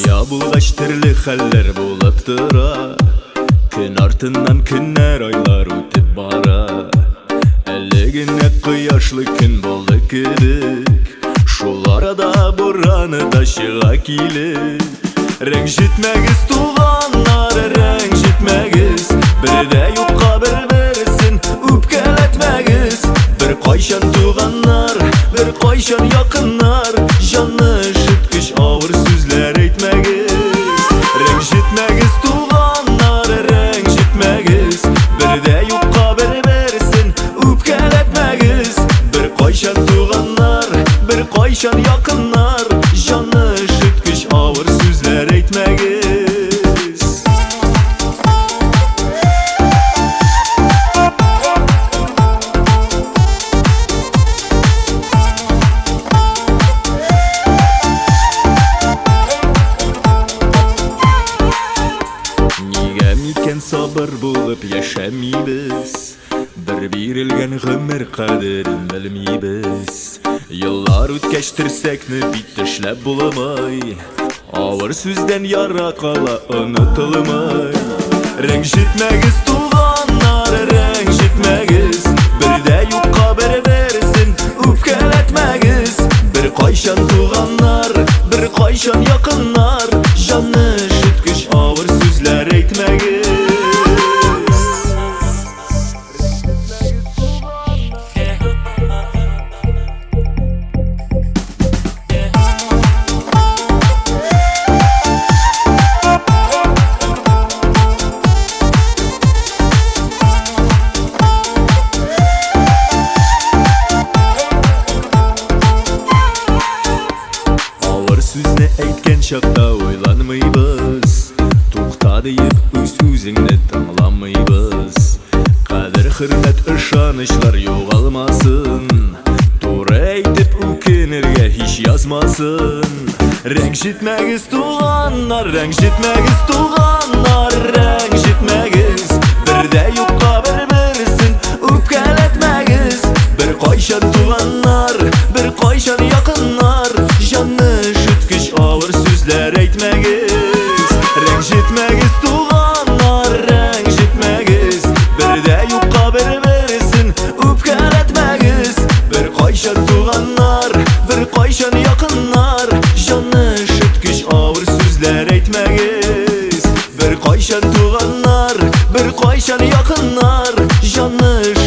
Dünya bulgaç türlü haller bulup tura, gün артından günler aylar ötüp bara. 50 günlük kıyaşlı gün boldu kilik, şol arada burаны da çığa kilik. Rəngşitməgiz tuğanlar, rəngşitməgiz, birdə yoxqa bir-birisin üpkələtməgiz. Bir qayşan tuğanlar, bir qayşan yakınlar, canlı şıtkış ağır sözler etməgiz. Rəngşitməgiz tuğanlar, rəngşitməgiz, birdə yoxqa bir-birisin üpkələtməgiz. Bir qayşan tuğanlar, bir qayşan yakınlar, canlı şıtkış ağır sözler etməgiz. Nigə mikən sabır bulup yaşamıyız, bir birilgen ömür kaderin bilmiybiz. Yıllar ötkeştirsek ne bitişlep bulamay, ağır sözden yara kala unutulmay. Rəngşitməgiz tuğanlar, rəngşitməgiz, birdə yoxqa bir-birisin üpkələtməgiz. Bir qayşan tuğanlar, bir qayşan yakınlar, canlı şıtkış ağır sözler etməgiz. Sözne eytken çakta oylanmaybız, toxta deyip öz-özüngni tanlamayбыз. Kadir hürmet ышанычlar yo'qolmasin, to'g'ri aytib o'kinirga hech yozmasin. Rəngşitməgiz tuğanlar, rəngşitməgiz tuğanlar, rəngşitməgiz, birdə yoxqa bir-birisin üpkələtməgiz. Bir qayşan tuğanlar, bir qayşan yakınlar, canlı şıtkış ağır sözler etməgiz. Rəngşitməgiz tuğanlar, rəngşitməgiz, birdə yoxqa bir-birisin üpkələtməgiz. Bir qayşan tuğanlar, bir qayşan yakınlar, canlı şıtkış ağır sözler etməgiz. Bir qayşan tuğanlar, bir qayşan yakınlar, canlı